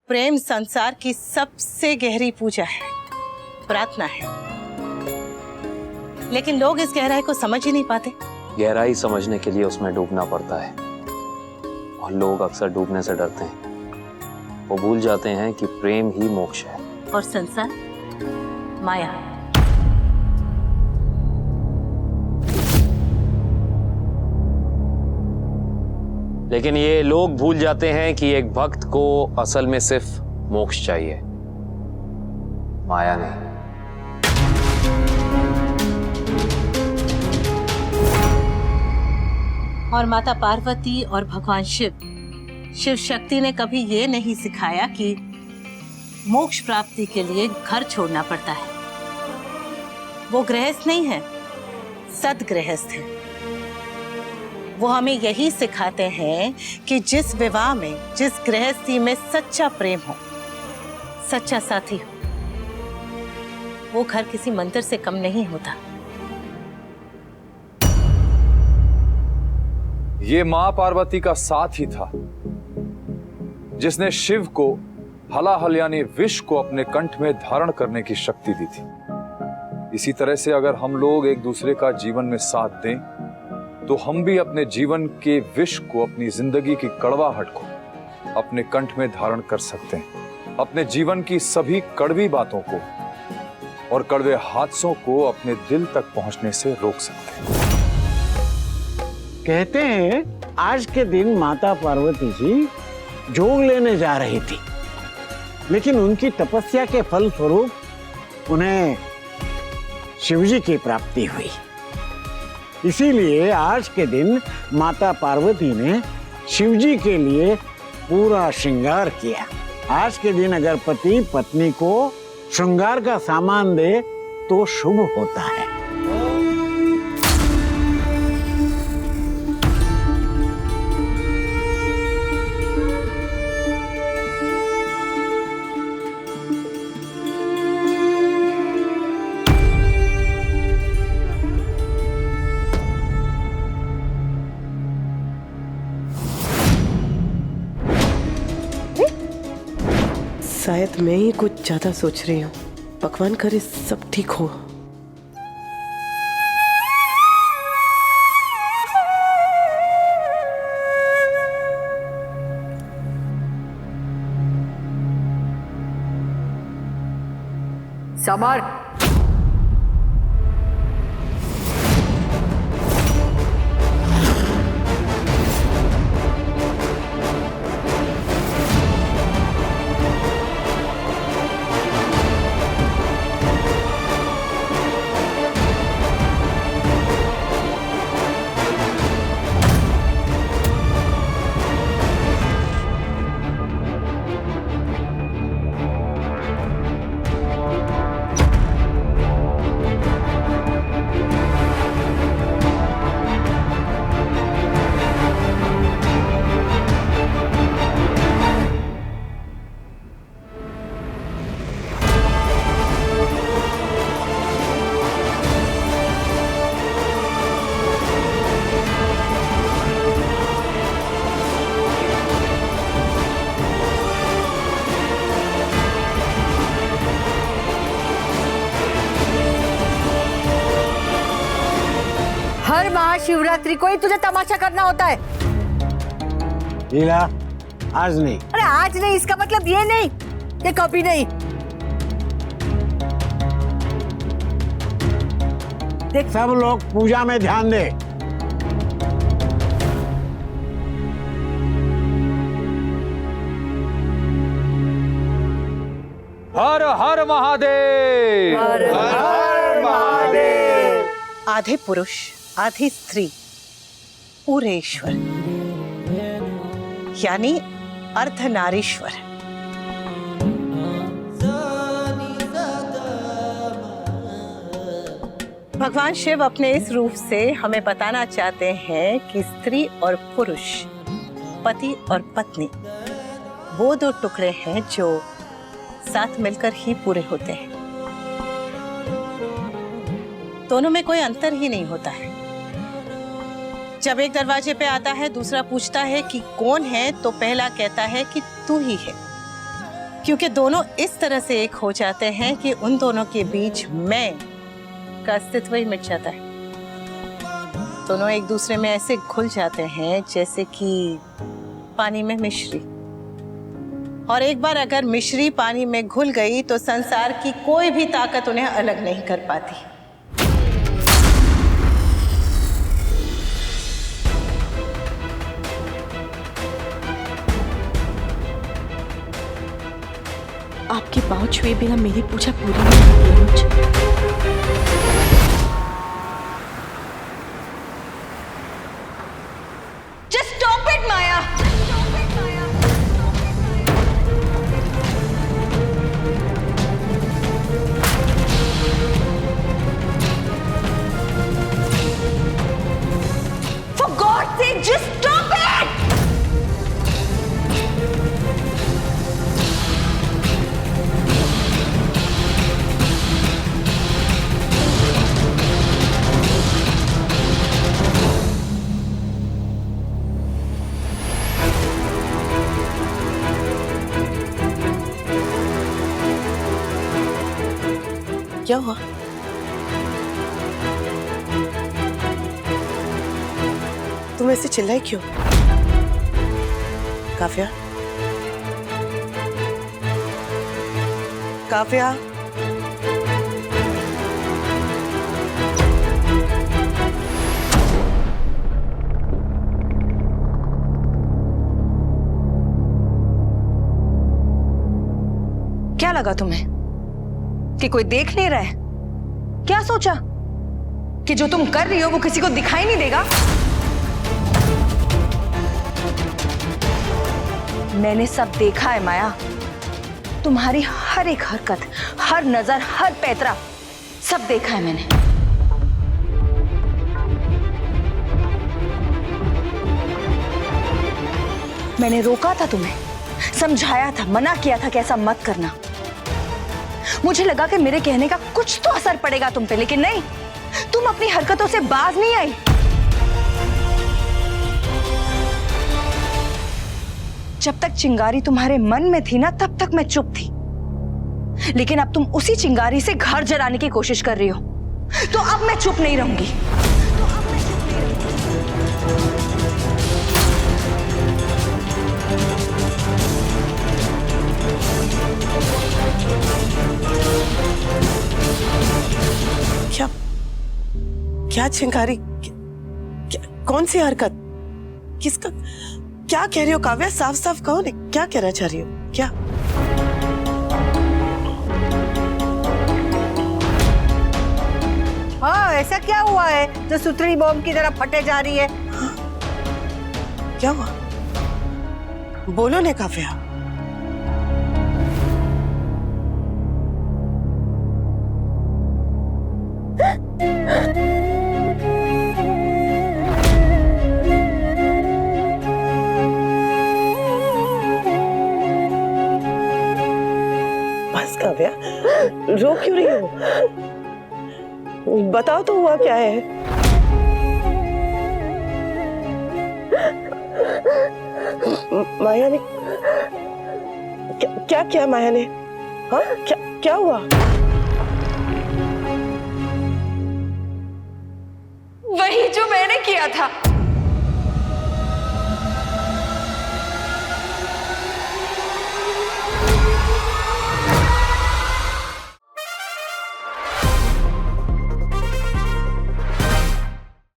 प्रेम संसार की सबसे गहरी पूजा है, प्रार्थना है। लेकिन लोग इस गहराई को समझ ही नहीं पाते। गहराई समझने के लिए उसमें डूबना पड़ता है और लोग अक्सर डूबने से डरते हैं। वो भूल जाते हैं कि प्रेम ही मोक्ष है और संसार माया। लेकिन ये लोग भूल जाते हैं कि एक भक्त को असल में सिर्फ मोक्ष चाहिए, माया नहीं। और माता पार्वती और भगवान शिव शक्ति ने कभी ये नहीं सिखाया कि मोक्ष प्राप्ति के लिए घर छोड़ना पड़ता है। वो गृहस्थ नहीं है, सद्गृहस्थ है। वो हमें यही सिखाते हैं कि जिस विवाह में, जिस गृहस्थी में सच्चा प्रेम हो, सच्चा साथी हो, वो घर किसी मंदिर से कम नहीं होता। ये मां पार्वती का साथ ही था जिसने शिव को हलाहल यानी विष को अपने कंठ में धारण करने की शक्ति दी थी। इसी तरह से अगर हम लोग एक दूसरे का जीवन में साथ दें तो हम भी अपने जीवन के विष को, अपनी जिंदगी की कड़वाहट को अपने कंठ में धारण कर सकते हैं। अपने जीवन की सभी कड़वी बातों को और कड़वे हादसों को अपने दिल तक पहुंचने से रोक सकते हैं। कहते हैं आज के दिन माता पार्वती जी जोग लेने जा रही थी, लेकिन उनकी तपस्या के फल स्वरूप उन्हें शिवजी की प्राप्ति हुई। इसीलिए आज के दिन माता पार्वती ने शिवजी के लिए पूरा श्रृंगार किया। आज के दिन अगर पति पत्नी को श्रृंगार का सामान दे तो शुभ होता है। शायद मैं ही कुछ ज्यादा सोच रही हूँ। भगवान करे सब ठीक हो। समर, हर महाशिवरात्रि को ही तुझे तमाशा करना होता है। लीला, आज नहीं। अरे आज नहीं इसका मतलब ये नहीं कि कभी नहीं। देख, सब लोग पूजा में ध्यान दे। हर हर महादेव, हर हर महादेव। आधे पुरुष, आधी स्त्री, पूरे ईश्वर, यानी अर्धनारीश्वर। भगवान शिव अपने इस रूप से हमें बताना चाहते हैं कि स्त्री और पुरुष, पति और पत्नी, वो दो टुकड़े हैं जो साथ मिलकर ही पूरे होते हैं। दोनों में कोई अंतर ही नहीं होता है। जब एक दरवाजे पे आता है, दूसरा पूछता है कि कौन है, तो पहला कहता है कि तू ही है। क्योंकि दोनों इस तरह से एक हो जाते हैं कि उन दोनों के बीच मैं का अस्तित्व ही मिट जाता है। दोनों एक दूसरे में ऐसे घुल जाते हैं जैसे कि पानी में मिश्री। और एक बार अगर मिश्री पानी में घुल गई तो संसार की कोई भी ताकत उन्हें अलग नहीं कर पाती। आपके पाँव छुए बिना मेरी पूजा पूरी नहीं होगी अनुज। Just stop it, Maya. For God's sake, just stop it! क्या हुआ? तुम ऐसे चिल्लाए क्यों? काव्या, काव्या, क्या लगा तुम्हें कि कोई देख नहीं रहा है? क्या सोचा कि जो तुम कर रही हो वो किसी को दिखाई नहीं देगा? मैंने सब देखा है माया, तुम्हारी हर एक हरकत, हर नजर, हर पैतरा, सब देखा है मैंने। मैंने रोका था तुम्हें, समझाया था, मना किया था कि ऐसा मत करना। मुझे लगा कि मेरे कहने का कुछ तो असर पड़ेगा तुम पे, लेकिन नहीं, तुम अपनी हरकतों से बाज नहीं आई। जब तक चिंगारी तुम्हारे मन में थी ना, तब तक मैं चुप थी, लेकिन अब तुम उसी चिंगारी से घर जलाने की कोशिश कर रही हो, तो अब मैं चुप नहीं रहूंगी। क्या क्या चिंगारी? कौन सी हरकत? किसका? क्या कह रही हो काव्या? साफ साफ कहो ने, क्या कहना चाह रही हो? क्या? हाँ, ऐसा क्या हुआ है जो सुतली बॉम्ब की तरह फटे जा रही है? क्या हुआ? बोलो ने काव्या। बस काव्या, रो क्यों रही हो? बताओ तो हुआ क्या है? माया ने क्या किया? माया ने हाँ क्या हुआ? वही जो मैंने किया था।